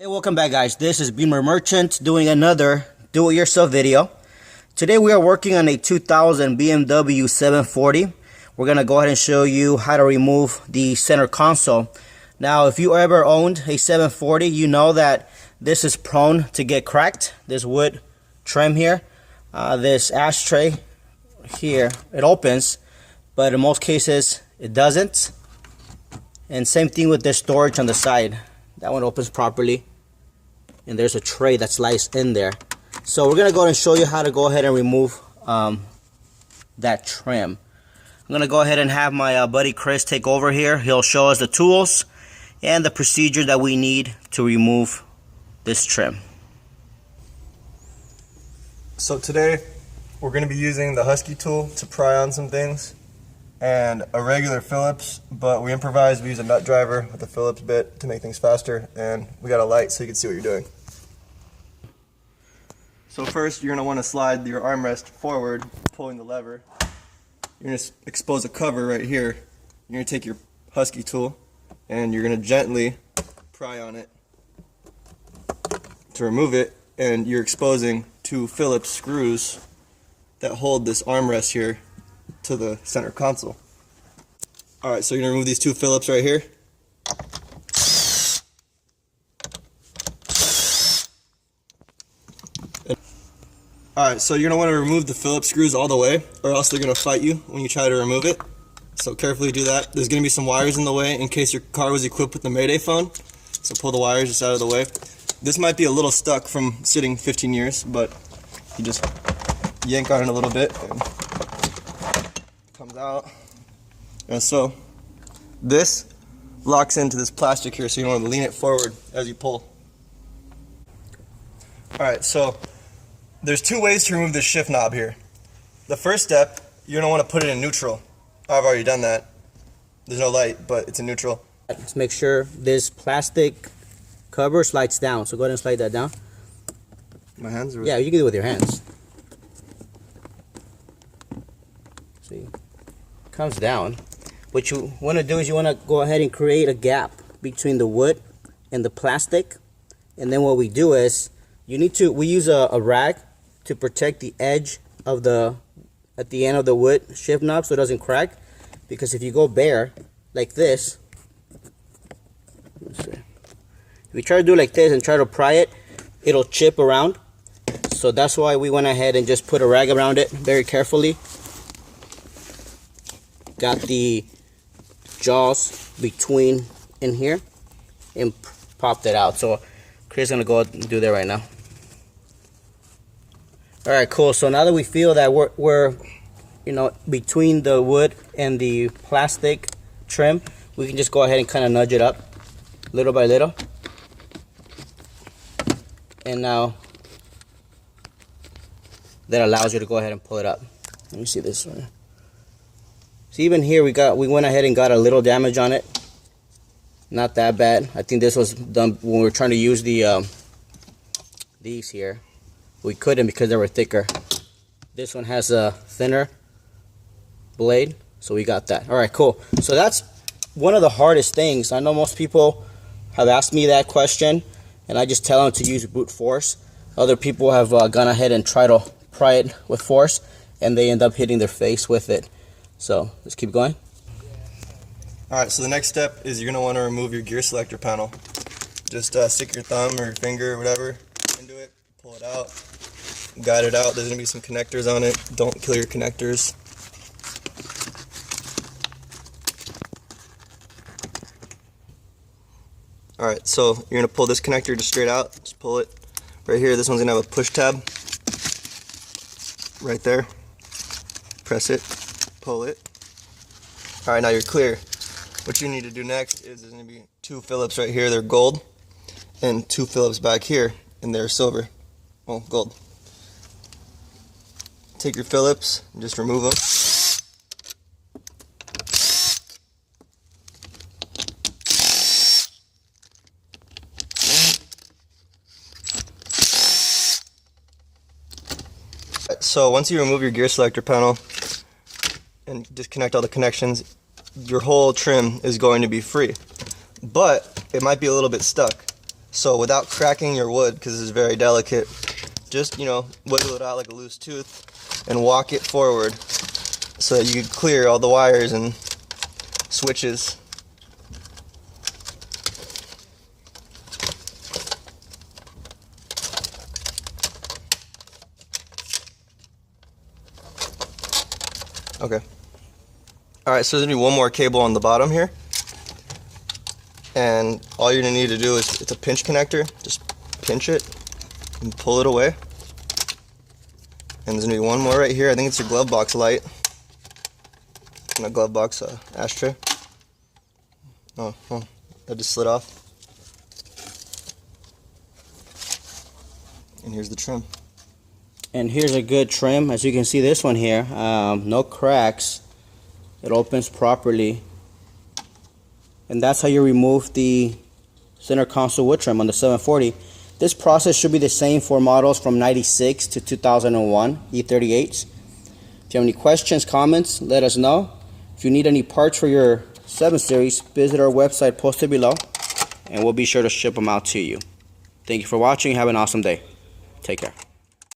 Hey, welcome back guys. This is Beamer Merchant doing another do-it-yourself video. Today we are working on a 2000 BMW 740. We're going to go ahead and show you how to remove the center console. Now if you ever owned a 740, you know that this is prone to get cracked. This wood trim here, this ashtray here, it opens, but in most cases it doesn't. And same thing with this storage on the side. That one opens properly, and there's a tray that slides in there. So we're gonna go ahead and show you how to go ahead and remove that trim. I'm gonna go ahead and have my buddy Chris take over here. He'll show us the tools and the procedure that we need to remove this trim. So today we're going to be using the Husky tool to pry on some things and a regular Phillips, but we improvised. We use a nut driver with a Phillips bit to make things faster, and we got a light so you can see what you're doing. So first you're going to want to slide your armrest forward, pulling the lever. You're going to expose a cover right here. You're going to take your Husky tool and you're going to gently pry on it to remove it, and you're exposing two Phillips screws that hold this armrest here to the center console. Alright, so you're going to remove these two Phillips right here. Alright, so you're going to want to remove the Phillips screws all the way, or else they're going to fight you when you try to remove it. So carefully do that. There's going to be some wires in the way in case your car was equipped with the Mayday phone. So pull the wires just out of the way. This might be a little stuck from sitting 15 years, but you just yank on it a little bit and it comes out. And so this locks into this plastic here, so you want to lean it forward as you pull. Alright, so there's two ways to remove this shift knob here. The first step, you're going to want to put it in neutral. I've already done that. There's no light, but it's in neutral. Let's make sure this plastic cover slides down. So go ahead and slide that down. My hands are... Yeah, you can do it with your hands. See, comes down. What you want to do is you want to go ahead and create a gap between the wood and the plastic. And then what we do is we use a rag to protect the edge of at the end of the wood shift knob so it doesn't crack. Because if you go bare like this, let's see. If you try to do it like this and try to pry it, it'll chip around. So that's why we went ahead and just put a rag around it very carefully. Got the jaws between in here and popped it out. So Chris is gonna go and do that right now. All right, cool. So now that we feel that we're between the wood and the plastic trim, we can just go ahead and kind of nudge it up little by little. And now that allows you to go ahead and pull it up. Let me see this one. So even here we went ahead and got a little damage on it. Not that bad. I think this was done when we were trying to use these here. We couldn't because they were thicker. This one has a thinner blade, so we got that. All right, cool. So that's one of the hardest things. I know most people have asked me that question, and I just tell them to use brute force. Other people have gone ahead and tried to pry it with force, and they end up hitting their face with it. So let's keep going. Alright, so the next step is you're going to want to remove your gear selector panel. Just stick your thumb or your finger or whatever into it, pull it out, guide it out. There's going to be some connectors on it. Don't kill your connectors. Alright, so you're going to pull this connector just straight out. Just pull it right here. This one's going to have a push tab right there. Press it, pull it. Alright, now you're clear. What you need to do next is there's going to be two Phillips right here. They're gold. And two Phillips back here, and they're silver. Well, gold. Take your Phillips and just remove them. So once you remove your gear selector panel and disconnect all the connections, your whole trim is going to be free. But it might be a little bit stuck. So without cracking your wood, because it's very delicate, just, wiggle it out like a loose tooth and walk it forward so that you can clear all the wires and switches. Okay. Alright, so there's going to be one more cable on the bottom here. And all you're going to need to do is, it's a pinch connector. Just pinch it and pull it away. And there's going to be one more right here. I think it's your glove box light. Not glove box, ashtray. Oh, that just slid off. And here's the trim. And here's a good trim. As you can see, this one here, no cracks. It opens properly. And that's how you remove the center console wood trim on the 740. This process should be the same for models from 96 to 2001 E38s. If you have any questions, comments, let us know. If you need any parts for your 7 Series, visit our website posted below, and we'll be sure to ship them out to you. Thank you for watching. Have an awesome day. Take care.